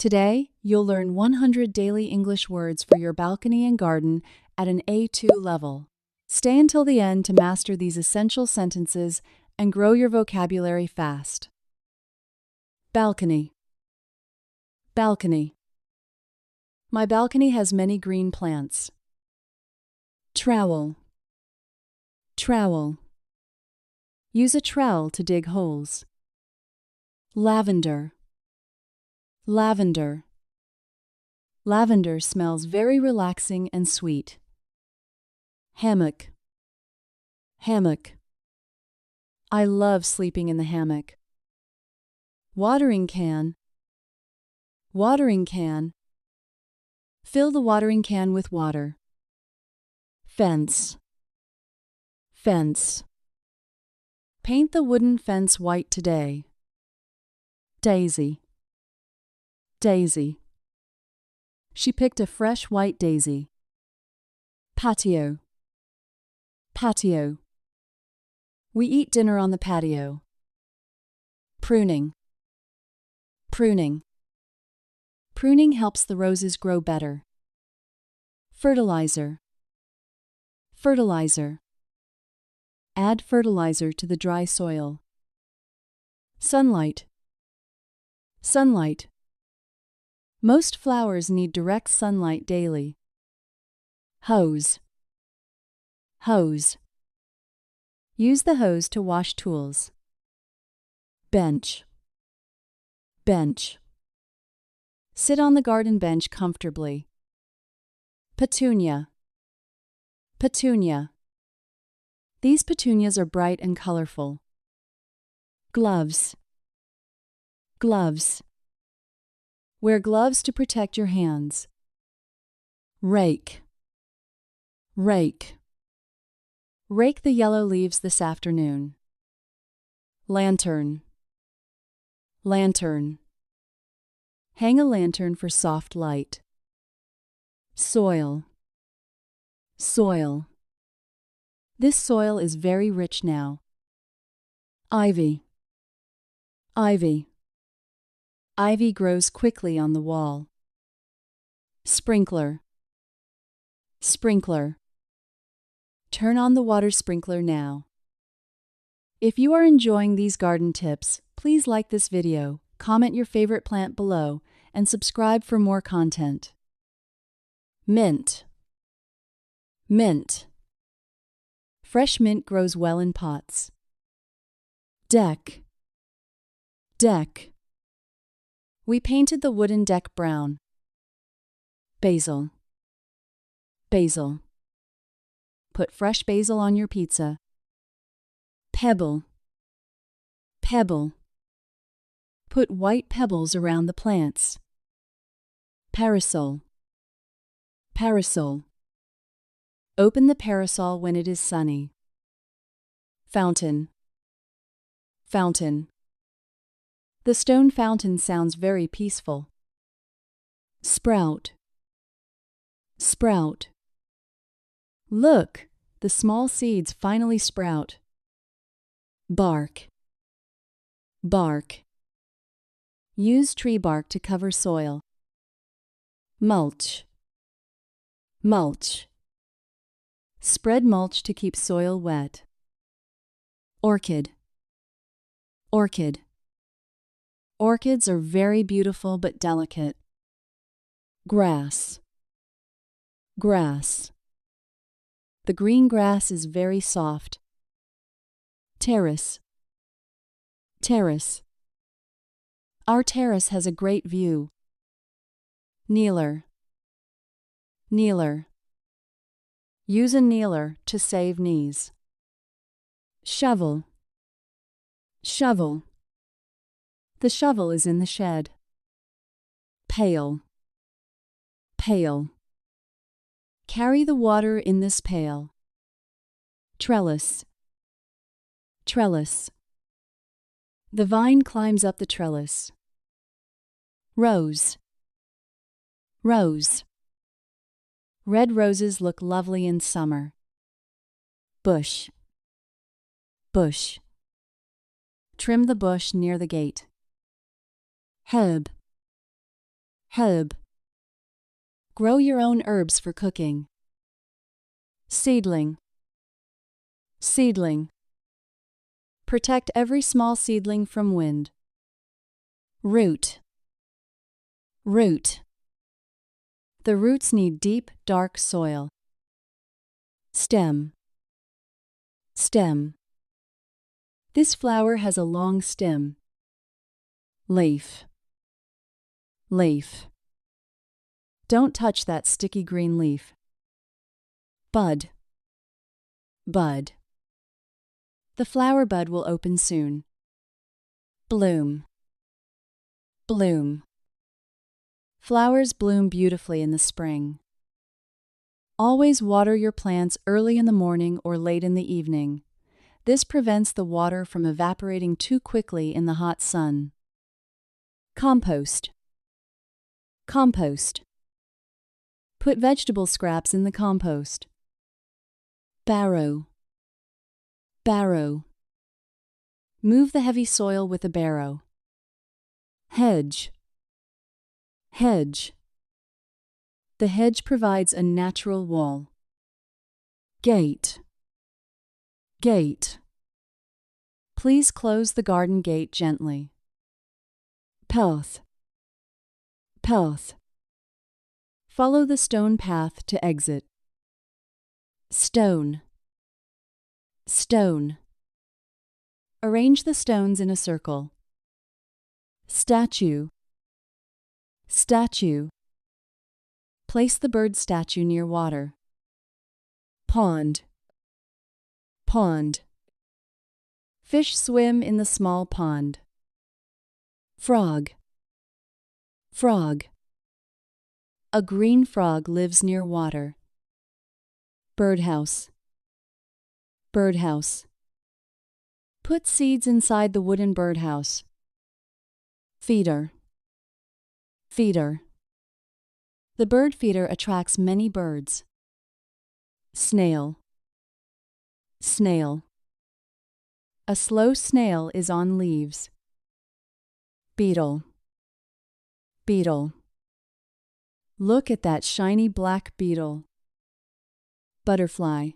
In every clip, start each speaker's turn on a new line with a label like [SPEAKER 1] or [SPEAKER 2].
[SPEAKER 1] Today, you'll learn 100 daily English words for your balcony and garden at an A2 level. Stay until the end to master these essential sentences and grow your vocabulary fast. Balcony. Balcony. My balcony has many green plants. Trowel. Trowel. Use a trowel to dig holes. Lavender. Lavender. Lavender smells very relaxing and sweet. Hammock. Hammock. I love sleeping in the hammock. Watering can. Watering can. Fill the watering can with water. Fence. Fence. Paint the wooden fence white today. Daisy. Daisy. She picked a fresh white daisy. Patio. Patio. We eat dinner on the patio. Pruning. Pruning. Pruning helps the roses grow better. Fertilizer. Fertilizer. Add fertilizer to the dry soil. Sunlight. Sunlight. Most flowers need direct sunlight daily. Hose. Hose. Use the hose to wash tools. Bench. Bench. Sit on the garden bench comfortably. Petunia. Petunia. These petunias are bright and colorful. Gloves. Gloves. Wear gloves to protect your hands. Rake. Rake. Rake the yellow leaves this afternoon. Lantern. Lantern. Hang a lantern for soft light. Soil. Soil. This soil is very rich now. Ivy. Ivy. Ivy grows quickly on the wall. Sprinkler. Sprinkler. Turn on the water sprinkler now. If you are enjoying these garden tips, please like this video, comment your favorite plant below, and subscribe for more content. Mint. Mint. Fresh mint grows well in pots. Deck. Deck. We painted the wooden deck brown. Basil. Basil. Put fresh basil on your pizza. Pebble. Pebble. Put white pebbles around the plants. Parasol. Parasol. Open the parasol when it is sunny. Fountain. Fountain. The stone fountain sounds very peaceful. Sprout. Sprout. Look, the small seeds finally sprout. Bark. Bark. Use tree bark to cover soil. Mulch. Mulch. Spread mulch to keep soil wet. Orchid. Orchid. Orchids are very beautiful but delicate. Grass. Grass. The green grass is very soft. Terrace. Terrace. Our terrace has a great view. Kneeler. Kneeler. Use a kneeler to save knees. Shovel. Shovel. The shovel is in the shed. Pail. Pail. Carry the water in this pail. Trellis. Trellis. The vine climbs up the trellis. Rose. Rose. Red roses look lovely in summer. Bush. Bush. Trim the bush near the gate. Herb. Herb. Grow your own herbs for cooking. Seedling. Seedling. Protect every small seedling from wind. Root. Root. The roots need deep, dark soil. Stem. Stem. This flower has a long stem. Leaf. Leaf. Don't touch that sticky green leaf. Bud. Bud. The flower bud will open soon. Bloom. Bloom. Flowers bloom beautifully in the spring. Always water your plants early in the morning or late in the evening. This prevents the water from evaporating too quickly in the hot sun. Compost. Compost. Put vegetable scraps in the compost. Barrow. Barrow. Move the heavy soil with a barrow. Hedge. Hedge. The hedge provides a natural wall. Gate. Gate. Please close the garden gate gently. Path. Path. Follow the stone path to exit. Stone. Stone. Arrange the stones in a circle. Statue. Statue. Place the bird statue near water. Pond. Pond. Fish swim in the small pond. Frog. Frog. A green frog lives near water. Birdhouse. Birdhouse. Put seeds inside the wooden birdhouse. Feeder. Feeder. The bird feeder attracts many birds. Snail. Snail. A slow snail is on leaves. Beetle. Beetle. Look at that shiny black beetle. Butterfly.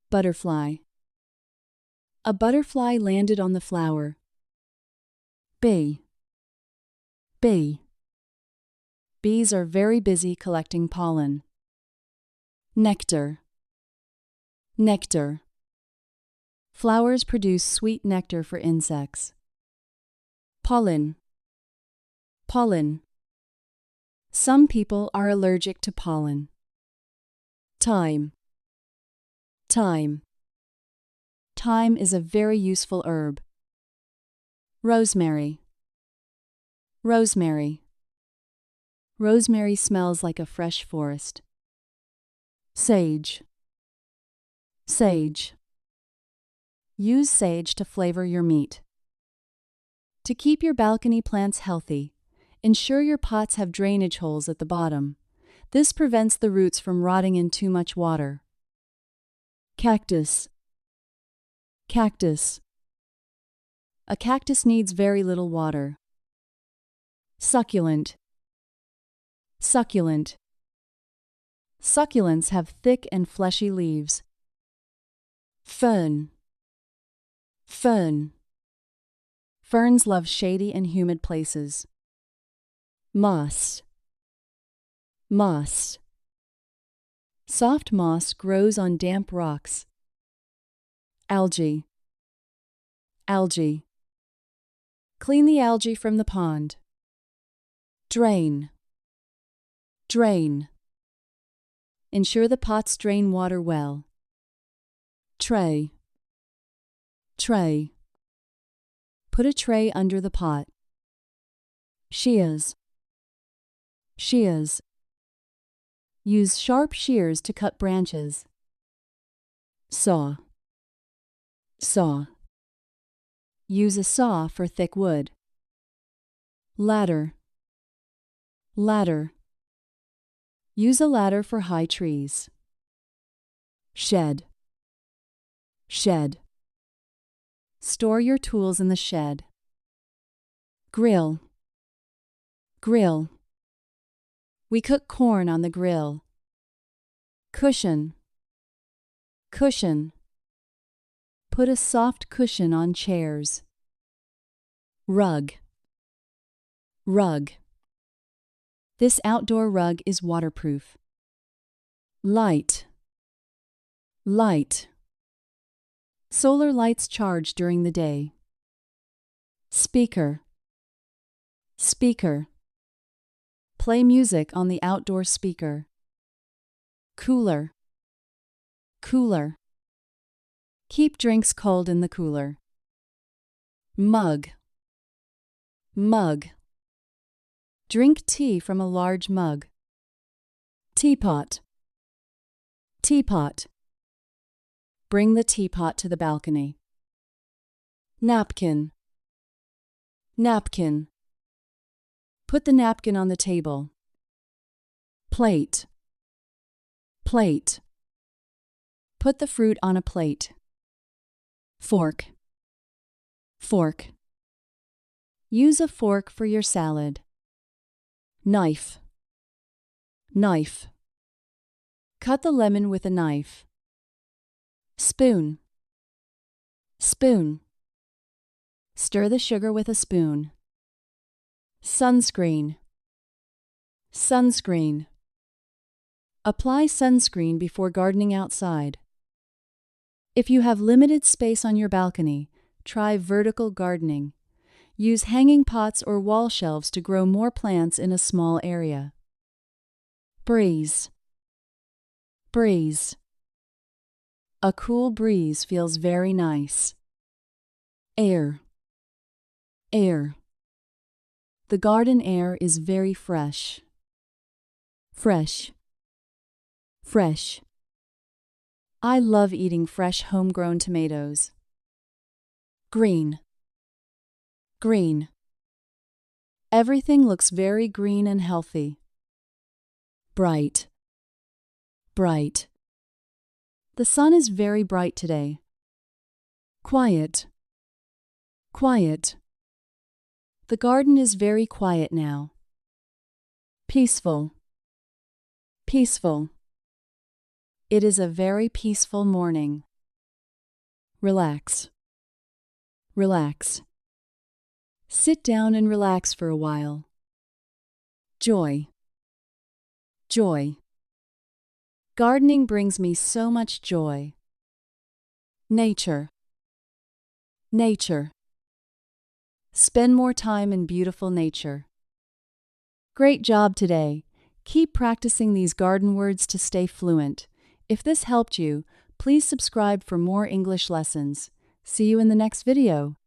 [SPEAKER 1] Butterfly. A butterfly landed on the flower. Bee. Bee. Bees are very busy collecting pollen. Nectar. Nectar. Flowers produce sweet nectar for insects. Pollen. Pollen. Some people are allergic to pollen. Thyme. Thyme. Thyme is a very useful herb. Rosemary. Rosemary. Rosemary smells like a fresh forest. Sage. Sage. Use sage to flavor your meat. To keep your balcony plants healthy, ensure your pots have drainage holes at the bottom. This prevents the roots from rotting in too much water. Cactus. Cactus. A cactus needs very little water. Succulent. Succulent. Succulents have thick and fleshy leaves. Fern. Fern. Ferns love shady and humid places. Moss. Moss. Soft moss grows on damp rocks. Algae. Algae. Clean the algae from the pond. Drain. Drain. Ensure the pots drain water well. Tray. Tray. Put a tray under the pot. Shears. Shears. Use sharp shears to cut branches. Saw. Saw. Use a saw for thick wood. Ladder. Ladder. Use a ladder for high trees. Shed. Shed. Store your tools in the shed. Grill. Grill. We cook corn on the grill. Cushion. Cushion. Put a soft cushion on chairs. Rug. Rug. This outdoor rug is waterproof. Light. Light. Solar lights charge during the day. Speaker. Speaker. Play music on the outdoor speaker. Cooler. Cooler. Keep drinks cold in the cooler. Mug. Mug. Drink tea from a large mug. Teapot. Teapot. Bring the teapot to the balcony. Napkin. Napkin. Put the napkin on the table. Plate. Plate. Put the fruit on a plate. Fork. Fork. Use a fork for your salad. Knife. Knife. Cut the lemon with a knife. Spoon. Spoon. Stir the sugar with a spoon. Sunscreen. Sunscreen. Apply sunscreen before gardening outside. If you have limited space on your balcony, try vertical gardening. Use hanging pots or wall shelves to grow more plants in a small area. Breeze. Breeze. A cool breeze feels very nice. Air. Air. The garden air is very fresh. Fresh. Fresh. I love eating fresh homegrown tomatoes. Green. Green. Everything looks very green and healthy. Bright. Bright. The sun is very bright today. Quiet. Quiet. The garden is very quiet now. Peaceful. Peaceful. It is a very peaceful morning. Relax. Relax. Sit down and relax for a while. Joy. Joy. Gardening brings me so much joy. Nature. Nature. Spend more time in beautiful nature. Great job today. Keep practicing these garden words to stay fluent. If this helped you, please subscribe for more English lessons. See you in the next video.